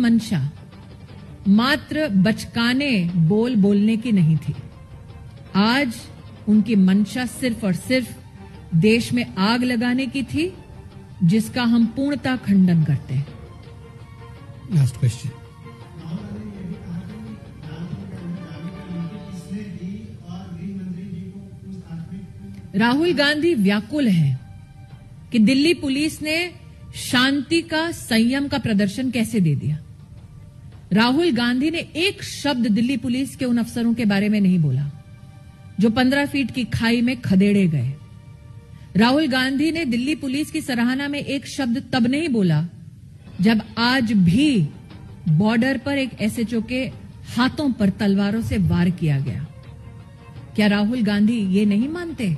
मंशा मात्र बचकाने बोल बोलने की नहीं थी। आज उनकी मंशा सिर्फ और सिर्फ देश में आग लगाने की थी, जिसका हम पूर्णतः खंडन करते हैं। Last question. राहुल गांधी व्याकुल हैं कि दिल्ली पुलिस ने शांति का, संयम का प्रदर्शन कैसे दे दिया। राहुल गांधी ने एक शब्द दिल्ली पुलिस के उन अफसरों के बारे में नहीं बोला जो 15 फीट की खाई में खदेड़े गए। राहुल गांधी ने दिल्ली पुलिस की सराहना में एक शब्द तब नहीं बोला जब आज भी बॉर्डर पर एक एसएचओ के हाथों पर तलवारों से वार किया गया। क्या राहुल गांधी ये नहीं मानते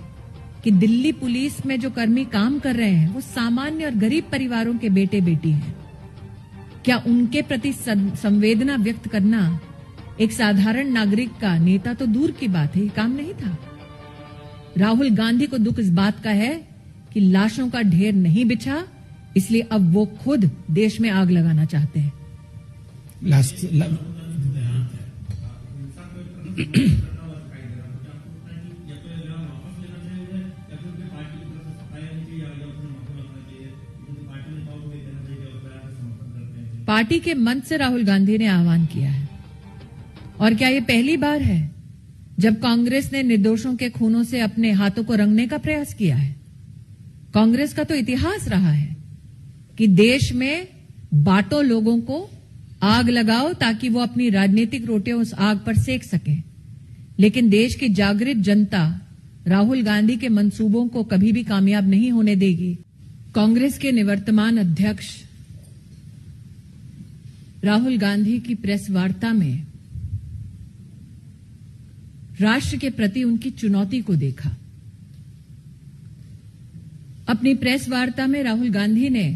कि दिल्ली पुलिस में जो कर्मी काम कर रहे हैं वो सामान्य और गरीब परिवारों के बेटे बेटी हैं? क्या उनके प्रति संवेदना व्यक्त करना एक साधारण नागरिक का, नेता तो दूर की बात है, ये काम नहीं था? राहुल गांधी को दुख इस बात का है कि लाशों का ढेर नहीं बिछा, इसलिए अब वो खुद देश में आग लगाना चाहते हैं। पार्टी के मंच से राहुल गांधी ने आह्वान किया है। और क्या ये पहली बार है जब कांग्रेस ने निर्दोषों के खूनों से अपने हाथों को रंगने का प्रयास किया है? कांग्रेस का तो इतिहास रहा है कि देश में बांटो लोगों को, आग लगाओ ताकि वो अपनी राजनीतिक रोटियां उस आग पर सेक सके। लेकिन देश की जागृत जनता राहुल गांधी के मंसूबों को कभी भी कामयाब नहीं होने देगी। कांग्रेस के निवर्तमान अध्यक्ष राहुल गांधी की प्रेस वार्ता में राष्ट्र के प्रति उनकी चुनौती को देखा। अपनी प्रेस वार्ता में राहुल गांधी ने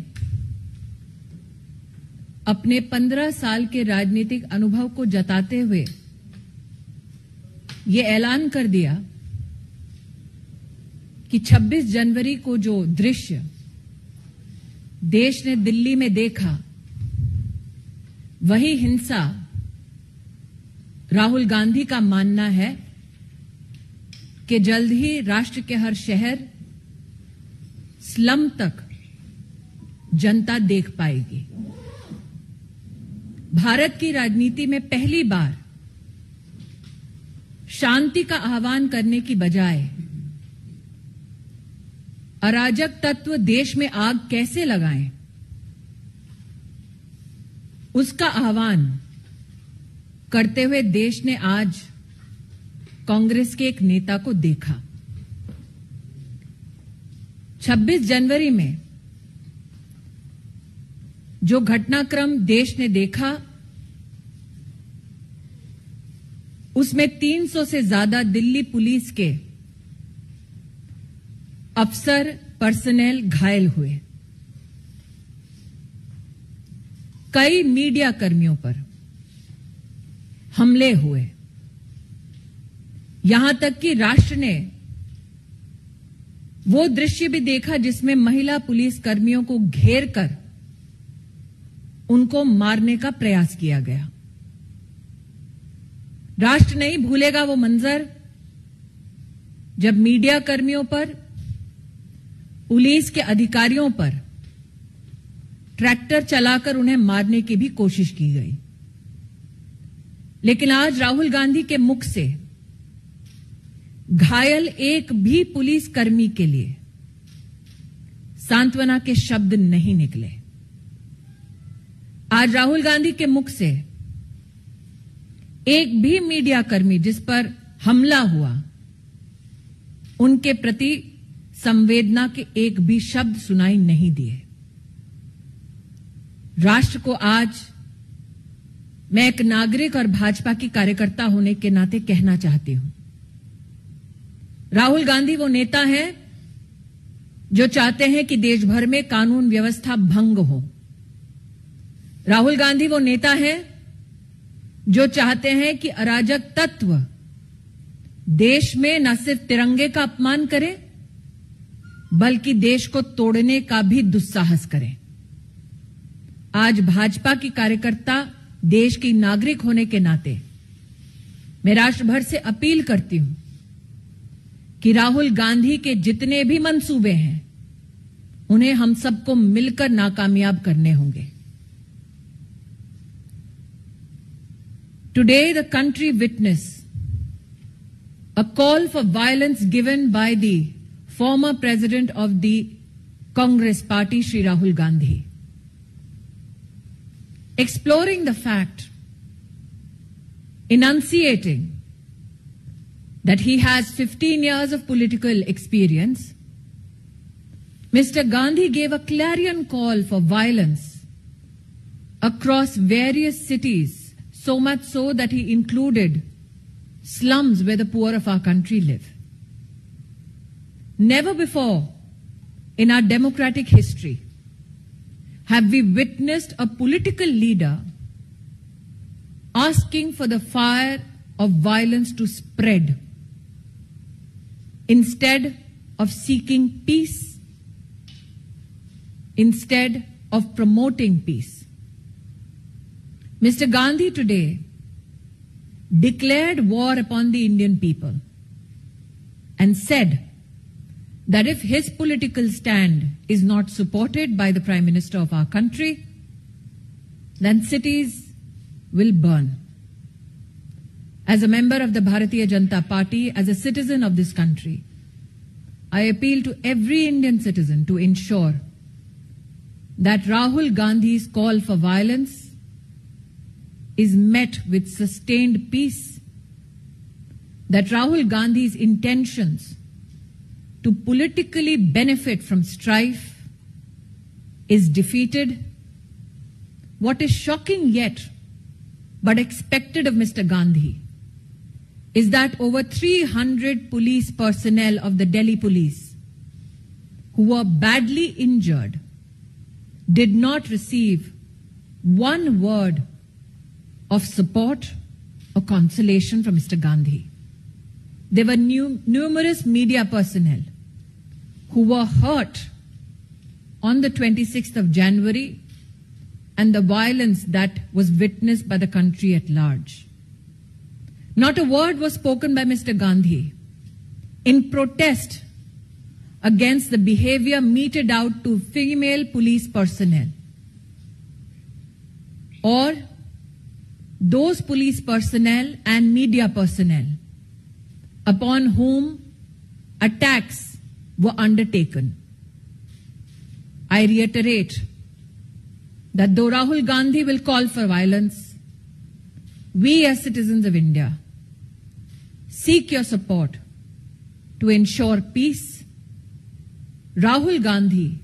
अपने 15 साल के राजनीतिक अनुभव को जताते हुए यह ऐलान कर दिया कि 26 जनवरी को जो दृश्य देश ने दिल्ली में देखा, वही हिंसा राहुल गांधी का मानना है कि जल्द ही राष्ट्र के हर शहर, स्लम तक जनता देख पाएगी। भारत की राजनीति में पहली बार शांति का आह्वान करने की बजाय अराजक तत्व देश में आग कैसे लगाएं, उसका आह्वान करते हुए देश ने आज कांग्रेस के एक नेता को देखा। 26 जनवरी में जो घटनाक्रम देश ने देखा, उसमें 300 से ज्यादा दिल्ली पुलिस के अफसर, पर्सनेल घायल हुए। कई मीडिया कर्मियों पर हमले हुए। यहां तक कि राष्ट्र ने वो दृश्य भी देखा जिसमें महिला पुलिस कर्मियों को घेर कर उनको मारने का प्रयास किया गया। राष्ट्र नहीं भूलेगा वो मंजर जब मीडिया कर्मियों पर, पुलिस के अधिकारियों पर ट्रैक्टर चलाकर उन्हें मारने की भी कोशिश की गई। लेकिन आज राहुल गांधी के मुख से घायल एक भी पुलिस कर्मी के लिए सांत्वना के शब्द नहीं निकले। आज राहुल गांधी के मुख से एक भी मीडिया कर्मी जिस पर हमला हुआ, उनके प्रति संवेदना के एक भी शब्द सुनाई नहीं दिए। राष्ट्र को आज मैं एक नागरिक और भाजपा की कार्यकर्ता होने के नाते कहना चाहती हूं, राहुल गांधी वो नेता हैं जो चाहते हैं कि देश भर में कानून व्यवस्था भंग हो। राहुल गांधी वो नेता हैं जो चाहते हैं कि अराजक तत्व देश में न सिर्फ तिरंगे का अपमान करें, बल्कि देश को तोड़ने का भी दुस्साहस करें। आज भाजपा की कार्यकर्ता, देश की नागरिक होने के नाते मैं राष्ट्र भर से अपील करती हूं कि राहुल गांधी के जितने भी मंसूबे हैं उन्हें हम सबको मिलकर नाकामयाब करने होंगे। Today the country witnessed a call for violence given by the former president of the Congress party, Shri Rahul Gandhi. Exploring the fact, enunciating that he has 15 years of political experience, Mr. Gandhi gave a clarion call for violence across various cities, so much so that he included slums where the poor of our country live. Never before in our democratic history have we witnessed a political leader asking for the fire of violence to spread instead of seeking peace, instead of promoting peace. Mr. Gandhi today declared war upon the Indian people and said that if his political stand is not supported by the Prime Minister of our country, then cities will burn. As a member of the Bharatiya Janata Party, as a citizen of this country, I appeal to every Indian citizen to ensure that Rahul Gandhi's call for violence is met with sustained peace, that Rahul Gandhi's intentions to politically benefit from strife is defeated. What is shocking yet, but expected of Mr. Gandhi, is that over 300 police personnel of the Delhi police who were badly injured did not receive one word of support or consolation from Mr. Gandhi. There were numerous media personnel who were hurt on the 26th of January and the violence that was witnessed by the country at large. Not a word was spoken by Mr. Gandhi in protest against the behavior meted out to female police personnel or those police personnel and media personnel upon whom attacks were undertaken. I reiterate that though Rahul Gandhi will call for violence, we as citizens of India seek your support to ensure peace. Rahul Gandhi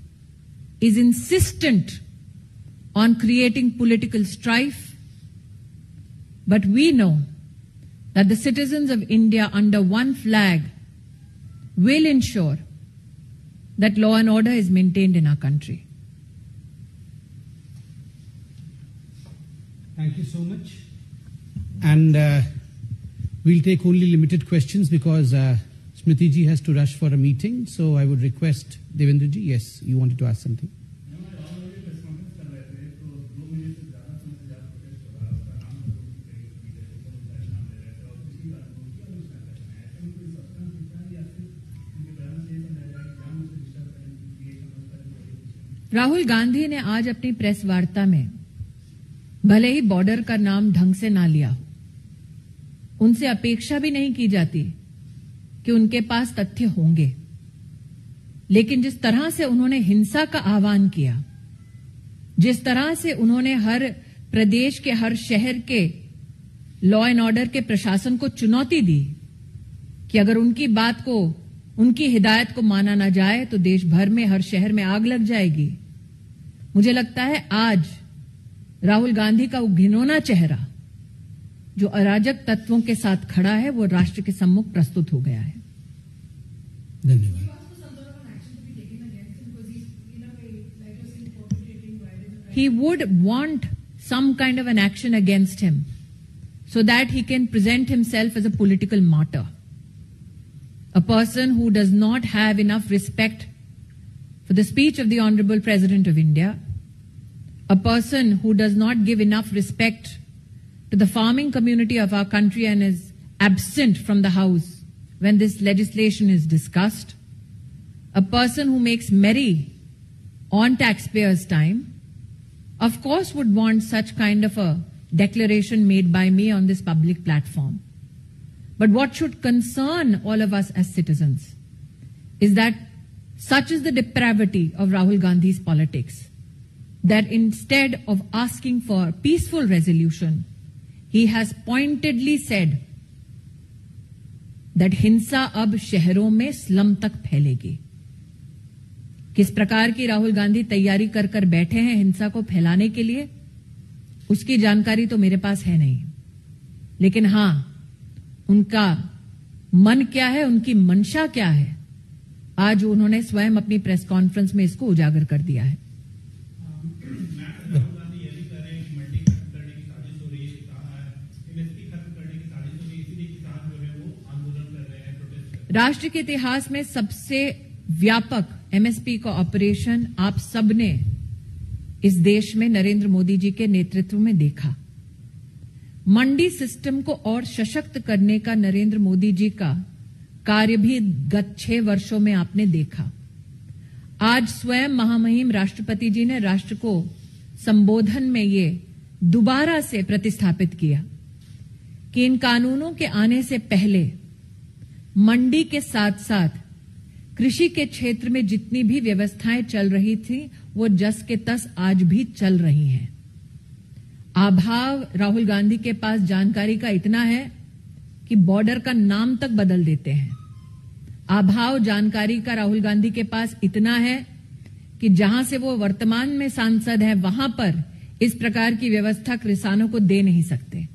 is insistent on creating political strife, but we know that the citizens of India under one flag will ensure that law and order is maintained in our country. Thank you so much. And we'll take only limited questions because Smriti ji has to rush for a meeting. So I would request Devendra ji, yes, you wanted to ask something. Rahul Gandhi ने आज अपनी press वार्ता में भले ही border का नाम ढंग से ना लिया, उनसे अपेक्षा भी नहीं की जाती कि उनके पास तथ्य होंगे, लेकिन जिस तरह से उन्होंने हिंसा का आह्वान किया, जिस तरह से उन्होंने हर प्रदेश के हर शहर के लॉ एंड ऑर्डर के प्रशासन को चुनौती दी कि अगर उनकी बात को, उनकी हिदायत को माना ना जाए तो देश भर में हर शहर में आग लग जाएगी। मुझे लगता है आज राहुल गांधी का वो घिनौना चेहरा जो अराजक तत्वों के साथ खड़ा है वो राष्ट्र के सम्मुख प्रस्तुत हो गया है। धन्यवाद। He would want some kind of an action against him so that he can present himself as a political martyr, a person who does not have enough respect for the speech of the Honorable President of India, a person who does not give enough respect to the farming community of our country and is absent from the House when this legislation is discussed, a person who makes merry on taxpayers' time, of course would want such kind of a declaration made by me on this public platform. But what should concern all of us as citizens is that such is the depravity of Rahul Gandhi's politics, that instead of asking for peaceful resolution, he has pointedly said that हिंसा अब शहरों में slum तक फैलेगी. किस प्रकार की राहुल गांधी तैयारी कर कर बैठे हैं हिंसा को फैलाने के लिए, उसकी जानकारी तो मेरे पास है नहीं. लेकिन हां, उनका मन क्या है, उनकी मंशा क्या है, आज उन्होंने स्वयं अपनी प्रेस कॉन्फ्रेंस में इसको उजागर कर दिया है. राष्ट्र के इतिहास में सबसे व्यापक एमएसपी का ऑपरेशन आप सबने इस देश में नरेंद्र मोदी जी के नेतृत्व में देखा. मंडी सिस्टम को और सशक्त करने का नरेंद्र मोदी जी का कार्य भी गत 6 वर्षों में आपने देखा. आज स्वयं महामहिम राष्ट्रपति जी ने राष्ट्र को संबोधन में ये दोबारा से प्रतिस्थापित किया कि इन कानूनों के आने से पहले मंडी के साथ साथ कृषि के क्षेत्र में जितनी भी व्यवस्थाएं चल रही थी वो जस के तस आज भी चल रही हैं. अभाव राहुल गांधी के पास जानकारी का इतना है कि बॉर्डर का नाम तक बदल देते हैं. अभाव जानकारी का राहुल गांधी के पास इतना है कि जहां से वो वर्तमान में सांसद है वहां पर इस प्रकार की व्यवस्था किसानों को दे नहीं सकते.